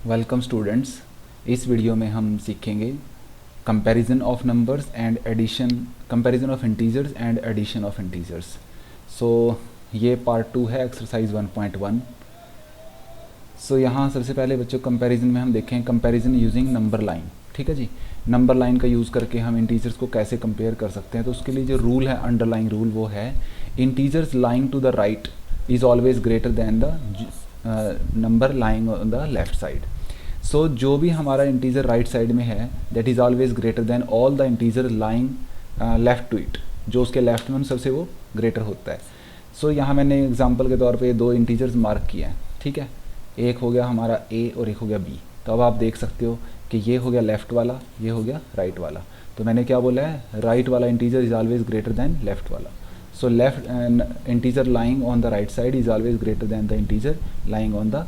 Welcome students. इस video में हम सीखेंगे comparison of numbers and addition, comparison of integers and addition of integers. So ये part 2 है एक्सरसाइज 1.1। सो यहाँ सबसे पहले बच्चों कंपैरिजन में हम देखें कंपैरिजन यूजिंग नंबर लाइन। ठीक है जी, नंबर लाइन का यूज़ करके हम इंटीजर्स को कैसे कंपेयर कर सकते हैं। तो उसके लिए जो रूल है, अंडरलाइन रूल, वो है integers lying to the right is always greater than the number lying on the left side. So जो भी हमारा इंटीजर राइट साइड में है that is always greater than all the integer lying left to it, जो उसके left में उन सबसे वो ग्रेटर होता है। सो यहाँ मैंने एग्जांपल के तौर पे दो इंटीजर्स मार्क किए हैं। ठीक है, एक हो गया हमारा ए और एक हो गया बी। तो अब आप देख सकते हो कि ये हो गया लेफ़्ट वाला, ये हो गया राइट वाला। तो मैंने क्या बोला है, राइट वाला integer is always greater than left वाला। So left integer lying on the right side is always greater than the integer lying on the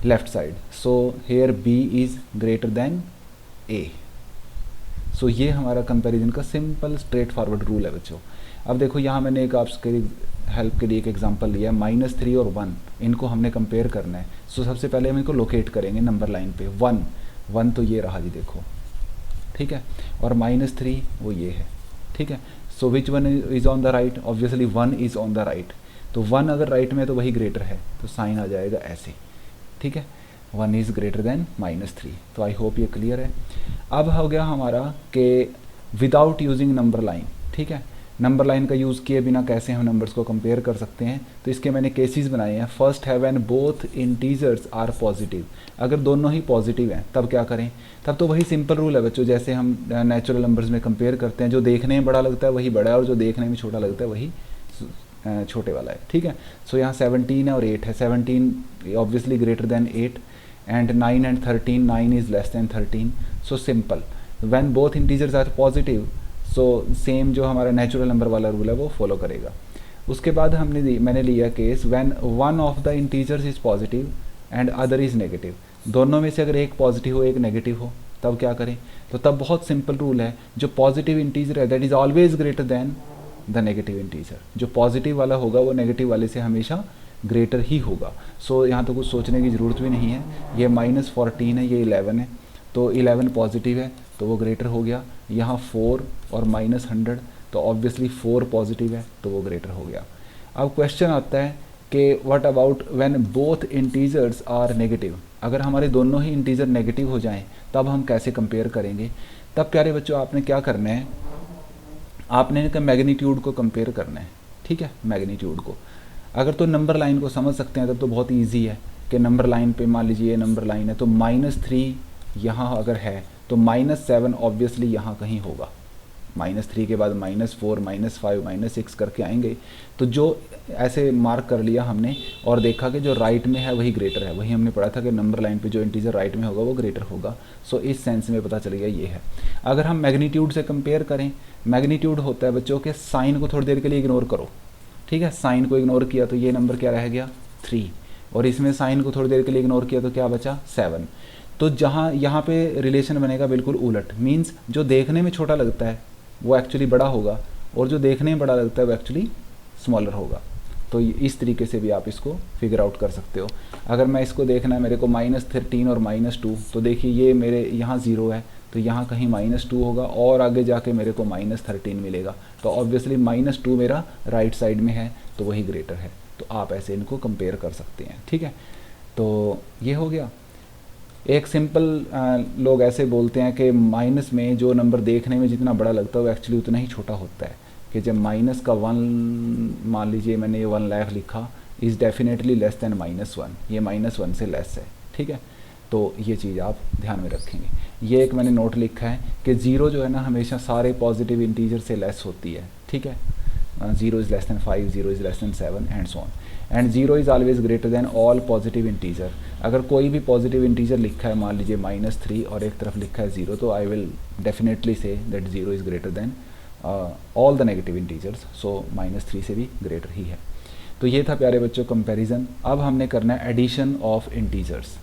left side. So here B is greater than A. So ये हमारा comparison का simple straight forward rule है बच्चों। अब देखो यहाँ मैंने एक आपके हेल्प के लिए एक एग्जांपल लिया है, -3 और 1, इनको हमने कंपेयर करना है। सो सबसे पहले हम इनको लोकेट करेंगे नंबर लाइन पे। 1 तो ये रहा जी, देखो। ठीक है, और -3 वो ये है। ठीक है, so which one is on the right? Obviously 1 is on the right. तो 1 अगर राइट में है तो वही ग्रेटर है, तो साइन आ जाएगा ऐसे। ठीक है, 1 इज़ ग्रेटर दैन -3। तो आई होप ये क्लियर है। अब हो गया हमारा कि विदाउट यूजिंग नंबर लाइन। ठीक है, नंबर लाइन का यूज़ किए बिना कैसे हम नंबर्स को कंपेयर कर सकते हैं। तो इसके मैंने केसेस बनाए हैं। फर्स्ट है when both integers are positive. अगर दोनों ही पॉजिटिव हैं तब क्या करें? तब तो वही सिंपल रूल है बच्चों, जैसे हम नेचुरल नंबर्स में कंपेयर करते हैं। जो देखने में बड़ा लगता है वही बड़ा है, और जो देखने में छोटा लगता है वही छोटे वाला है। ठीक है, सो यहाँ 17 है और 8 है। 17 obviously greater than 8 and 9 and 13, 9 is less than 13। So simple, when both integers are positive, so same जो हमारा नेचुरल नंबर वाला रूल है वो फॉलो करेगा। उसके बाद मैंने लिया case when one of the integers is positive and other is negative. दोनों में से अगर एक पॉजिटिव हो एक नेगेटिव हो तब क्या करें? तो तब बहुत सिंपल रूल है, जो पॉजिटिव इंटीजर है that is always greater than the negative integer. जो पॉजिटिव वाला होगा वो नेगेटिव वाले से हमेशा ग्रेटर ही होगा। सो यहाँ तो कुछ सोचने की ज़रूरत भी नहीं है। ये -14 है, ये 11 है, तो 11 पॉजिटिव है तो वो ग्रेटर हो गया। यहाँ 4 और -100, तो ऑब्वियसली 4 पॉजिटिव है तो वो ग्रेटर हो गया। अब क्वेश्चन आता है कि what about when both integers are negative? अगर हमारे दोनों ही इंटीजर नेगेटिव हो जाएं तब हम कैसे कंपेयर करेंगे? तब प्यारे बच्चों आपने क्या करना है, आपने इनका मैग्नीट्यूड को कंपेयर करना है। ठीक है, मैग्नीट्यूड को अगर तो नंबर लाइन को समझ सकते हैं तब तो बहुत ईजी है कि नंबर लाइन पे मान लीजिए ये नंबर लाइन है, तो -3 यहाँ अगर है तो -7 ऑब्वियसली यहाँ कहीं होगा। -3 के बाद -4, -5, -6 करके आएंगे। तो जो ऐसे मार्क कर लिया हमने और देखा कि जो राइट में है वही ग्रेटर है। वही हमने पढ़ा था कि नंबर लाइन पे जो इंटीजर राइट में होगा वो ग्रेटर होगा। सो इस सेंस में पता चल गया ये है। अगर हम मैग्नीट्यूड से कंपेयर करें, मैग्नीट्यूड होता है बच्चों के साइन को थोड़ी देर के लिए इग्नोर करो। ठीक है, साइन को इग्नोर किया तो ये नंबर क्या रह गया 3, और इसमें साइन को थोड़ी देर के लिए इग्नोर किया तो क्या बचा 7। तो जहाँ यहाँ पे रिलेशन बनेगा बिल्कुल उलट, मीन्स जो देखने में छोटा लगता है वो एक्चुअली बड़ा होगा, और जो देखने में बड़ा लगता है वो एक्चुअली स्मॉलर होगा। तो इस तरीके से भी आप इसको फिगर आउट कर सकते हो। अगर मैं इसको देखना है मेरे को -13 और -2, तो देखिए ये मेरे यहाँ 0 है तो यहाँ कहीं -2 होगा, और आगे जाके मेरे को -13 मिलेगा। तो ऑब्वियसली -2 मेरा राइट साइड में है तो वही ग्रेटर है। तो आप ऐसे इनको कंपेयर कर सकते हैं। ठीक है, तो ये हो गया। एक सिंपल लोग ऐसे बोलते हैं कि माइनस में जो नंबर देखने में जितना बड़ा लगता है वो एक्चुअली उतना ही छोटा होता है। कि जब माइनस का 1 मान लीजिए मैंने ये 1 लाख लिखा, इज़ डेफिनेटली लेस दैन -1, ये -1 से लेस है। ठीक है, तो ये चीज़ आप ध्यान में रखेंगे। ये एक मैंने नोट लिखा है कि 0 जो है ना हमेशा सारे पॉजिटिव इंटीजर से लेस होती है। ठीक है, 0 is less then 5, 0 is less then 7 and so on, and 0 is always greater than all positive integer. अगर कोई भी पॉजिटिव इंटीजर लिखा है, मान लीजिए -3 और एक तरफ लिखा है 0, तो I will definitely say that 0 is greater than all the negative integers. So -3 से भी ग्रेटर ही है। तो ये था प्यारे बच्चों कंपैरिजन। अब हमने करना है एडिशन ऑफ इंटीजर्स।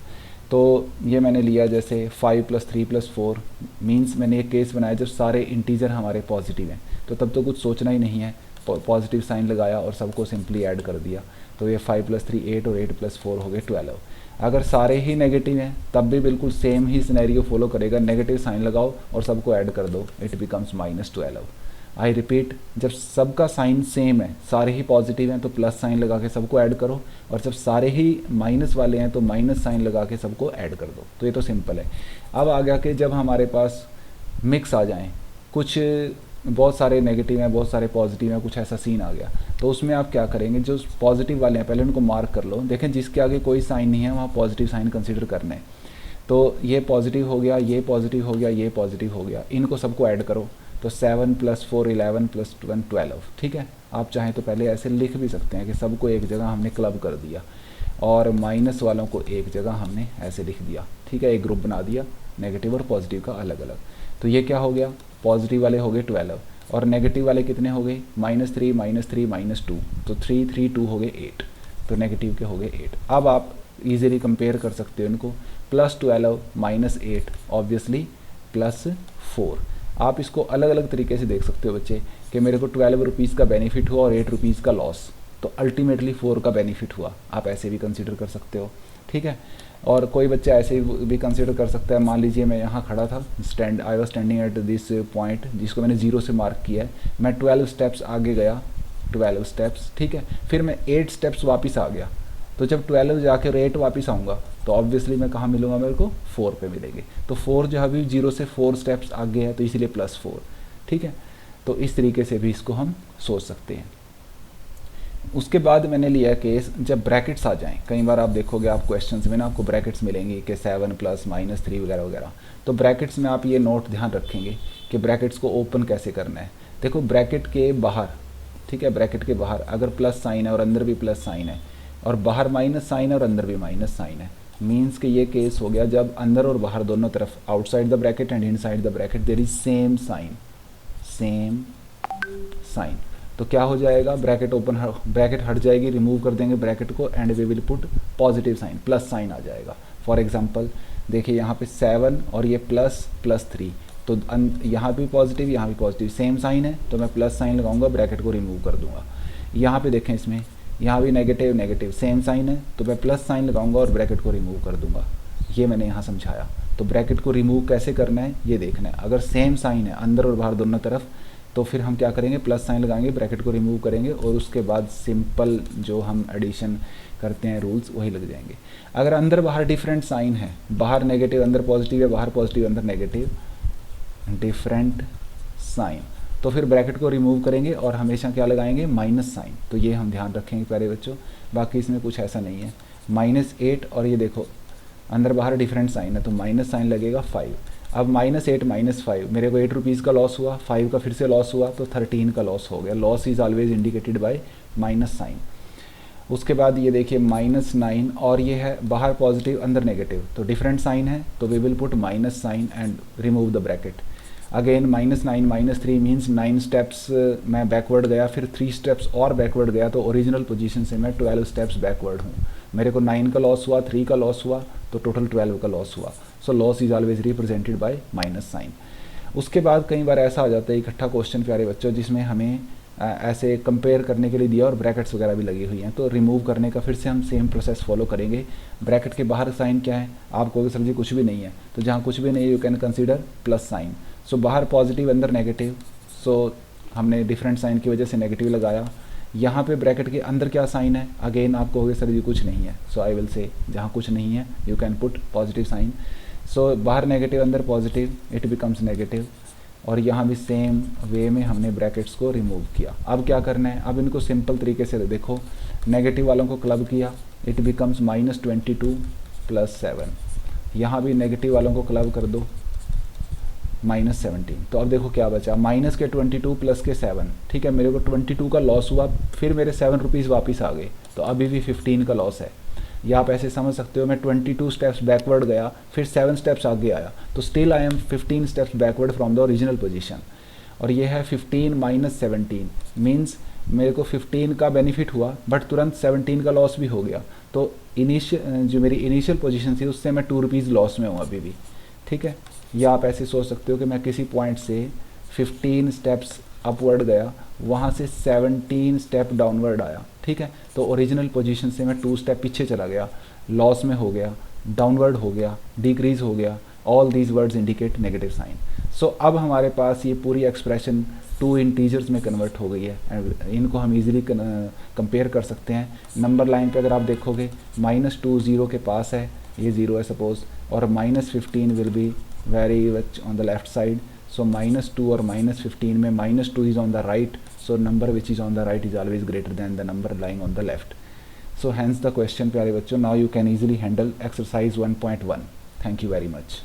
तो ये मैंने लिया जैसे 5 + 3 + 4, मीन्स मैंने एक केस बनाया जब सारे इंटीजर हमारे पॉजिटिव हैं, तो तब तो कुछ सोचना ही नहीं है, पॉजिटिव साइन लगाया और सबको सिंपली ऐड कर दिया। तो ये 5 + 3 8 और 8 + 4 हो गए 12। अगर सारे ही नेगेटिव हैं तब भी बिल्कुल सेम ही सिनेरियो फॉलो करेगा, नेगेटिव साइन लगाओ और सबको ऐड कर दो, इट बिकम्स -12। आई रिपीट, जब सबका साइन सेम है, सारे ही पॉजिटिव हैं तो प्लस साइन लगा के सबको ऐड करो, और जब सारे ही माइनस वाले हैं तो माइनस साइन लगा के सबको ऐड कर दो। तो ये तो सिंपल है। अब आ गया कि जब हमारे पास मिक्स आ जाएं, कुछ बहुत सारे नेगेटिव हैं, बहुत सारे पॉजिटिव हैं, कुछ ऐसा सीन आ गया, तो उसमें आप क्या करेंगे, जो पॉजिटिव वाले हैं पहले उनको मार्क कर लो। देखें जिसके आगे कोई साइन नहीं है वहाँ पॉजिटिव साइन कंसिडर करना है। तो ये पॉजिटिव हो गया, ये पॉजिटिव हो गया, ये पॉजिटिव हो गया, इनको सबको ऐड करो। तो 7 + 4 11 + 1 12। ठीक है, आप चाहें तो पहले ऐसे लिख भी सकते हैं कि सबको एक जगह हमने क्लब कर दिया और माइनस वालों को एक जगह हमने ऐसे लिख दिया। ठीक है, एक ग्रुप बना दिया नेगेटिव और पॉजिटिव का अलग अलग। तो ये क्या हो गया, पॉजिटिव वाले हो गए 12 और नेगेटिव वाले कितने हो गए, -3 -3 -2, तो 3 3 2 हो गए 8। तो नेगेटिव के हो गए 8। अब आप इजीली कंपेयर कर सकते हो इनको, +12 -8 ऑब्वियसली +4। आप इसको अलग अलग तरीके से देख सकते हो बच्चे कि मेरे को 12 रुपीज़ का बेनिफिट हुआ और 8 रुपीज़ का लॉस, तो अल्टीमेटली 4 का बेनिफिट हुआ। आप ऐसे भी कंसिडर कर सकते हो। ठीक है, और कोई बच्चा ऐसे भी कंसिडर कर सकता है, मान लीजिए मैं यहाँ खड़ा था, I was standing at this point जिसको मैंने 0 से मार्क किया है, मैं 12 स्टेप्स आगे गया, 12 स्टेप्स। ठीक है, फिर मैं 8 स्टेप्स वापस आ गया, तो जब 12 जाकर 8 वापस आऊँगा तो ऑब्वियसली मैं कहाँ मिलूँगा, मेरे को 4 पे मिलेंगे। तो 4 जो है अभी 0 से 4 स्टेप्स आगे है, तो इसलिए +4। ठीक है, तो इस तरीके से भी इसको हम सोच सकते हैं। उसके बाद मैंने लिया केस जब ब्रैकेट्स आ जाएं। कई बार आप देखोगे आप क्वेश्चंस में ना आपको ब्रैकेट्स मिलेंगी कि 7 + -3 वगैरह वगैरह। तो ब्रैकेट्स में आप ये नोट ध्यान रखेंगे कि ब्रैकेट्स को ओपन कैसे करना है। देखो ब्रैकेट के बाहर, ठीक है, ब्रैकेट के बाहर अगर प्लस साइन है और अंदर भी प्लस साइन है, और बाहर माइनस साइन है और अंदर भी माइनस साइन है, मीन्स कि ये केस हो गया जब अंदर और बाहर दोनों तरफ, outside the bracket and inside the bracket there is same sign. तो क्या हो जाएगा, ब्रैकेट ओपन, ब्रैकेट हट जाएगी, रिमूव कर देंगे ब्रैकेट को and we will put positive sign, plus sign आ जाएगा। फॉर एग्जांपल देखिए यहाँ पे 7 और ये +3, तो यहाँ भी पॉजिटिव यहाँ भी पॉजिटिव, सेम साइन है, तो मैं प्लस साइन लगाऊंगा, ब्रैकेट को रिमूव कर दूंगा। यहाँ पे देखें इसमें, यहाँ भी नेगेटिव नेगेटिव सेम साइन है, तो मैं प्लस साइन लगाऊंगा और ब्रैकेट को रिमूव कर दूंगा। ये मैंने यहाँ समझाया। तो ब्रैकेट को रिमूव कैसे करना है ये देखना है। अगर सेम साइन है अंदर और बाहर दोनों तरफ, तो फिर हम क्या करेंगे, प्लस साइन लगाएंगे, ब्रैकेट को रिमूव करेंगे और उसके बाद सिंपल जो हम एडिशन करते हैं रूल्स वही लग जाएंगे। अगर अंदर बाहर डिफरेंट साइन है, बाहर नेगेटिव अंदर पॉजिटिव है, बाहर पॉजिटिव अंदर नेगेटिव, डिफरेंट साइन, तो फिर ब्रैकेट को रिमूव करेंगे और हमेशा क्या लगाएंगे, माइनस साइन। तो ये हम ध्यान रखेंगे प्यारे बच्चों, बाकी इसमें कुछ ऐसा नहीं है। -8 और ये देखो अंदर बाहर डिफरेंट साइन है तो माइनस साइन लगेगा 5। अब -8 -5 मेरे को 8 रुपीज़ का लॉस हुआ, 5 का फिर से लॉस हुआ, तो 13 का लॉस हो गया। Loss is always indicated by minus sign. उसके बाद ये देखिए -9 और ये है बाहर पॉजिटिव अंदर नेगेटिव, तो डिफरेंट साइन है, तो we will put minus sign and remove the bracket. Again -9 -3 means 9 steps मैं बैकवर्ड गया, फिर 3 स्टेप्स और बैकवर्ड गया, तो ओरिजिनल पोजीशन से मैं 12 स्टेप्स बैकवर्ड हूँ। मेरे को 9 का लॉस हुआ, 3 का लॉस हुआ, तो टोटल 12 का लॉस हुआ। So loss is always represented by minus sign. उसके बाद कई बार ऐसा आ जाता है इकट्ठा क्वेश्चन प्यारे बच्चों जिसमें हमें ऐसे कंपेयर करने के लिए दिया और ब्रैकेट्स वगैरह भी लगी हुई हैं, तो रिमूव करने का फिर से हम सेम प्रोसेस फॉलो करेंगे। ब्रैकेट के बाहर साइन क्या है, आप कहोगे सर जी कुछ भी नहीं है, तो जहाँ कुछ भी नहीं है you can consider plus sign. So बाहर पॉजिटिव अंदर नेगेटिव, सो हमने डिफरेंट साइन की वजह से नेगेटिव लगाया। यहाँ पे ब्रैकेट के अंदर क्या साइन है, अगेन आप कहोगे सर जी कुछ नहीं है, सो आई विल से जहाँ कुछ नहीं है you can put positive sign. So बाहर नेगेटिव अंदर पॉजिटिव, इट बिकम्स नेगेटिव, और यहाँ भी सेम वे में हमने ब्रैकेट्स को रिमूव किया। अब क्या करना है, अब इनको सिंपल तरीके से देखो, नेगेटिव वालों को क्लब किया, इट बिकम्स -22 + 7। यहाँ भी नेगेटिव वालों को क्लब कर दो, -17। तो अब देखो क्या बचा, माइनस के 22 प्लस के 7। ठीक है, मेरे को 22 का लॉस हुआ, फिर मेरे 7 रुपीज़ वापस आ गए, तो अभी भी 15 का लॉस है। या आप ऐसे समझ सकते हो, मैं 22 स्टेप्स बैकवर्ड गया, फिर 7 स्टेप्स आगे आया, तो still I am 15 steps backward from the original position. और ये है 15 - 17 मीन्स मेरे को 15 का बेनिफिट हुआ, बट तुरंत 17 का लॉस भी हो गया। तो जो मेरी इनिशियल पोजीशन थी उससे मैं 2 रुपीज़ लॉस में हूँ अभी भी। ठीक है, या आप ऐसे सोच सकते हो कि मैं किसी पॉइंट से 15 स्टेप्स अपवर्ड गया, वहाँ से 17 स्टेप डाउनवर्ड आया, ठीक है। तो ओरिजिनल पोजीशन से मैं 2 स्टेप पीछे चला गया, लॉस में हो गया, डाउनवर्ड हो गया, डिक्रीज हो गया, all these words indicate negative sign. So अब हमारे पास ये पूरी एक्सप्रेशन 2 इंटीजर्स में कन्वर्ट हो गई है एंड इनको हम इजीली कंपेयर कर सकते हैं। नंबर लाइन पे अगर आप देखोगे -2 0 के पास है, ये 0 है सपोज, और -15 will be very much on the left side. So -2 और -15 में -2 is on the right, so number which is on the right is always greater than the number lying on the left. So hence the question प्यारे बच्चों, now you can easily handle exercise 1.1. Thank you very much.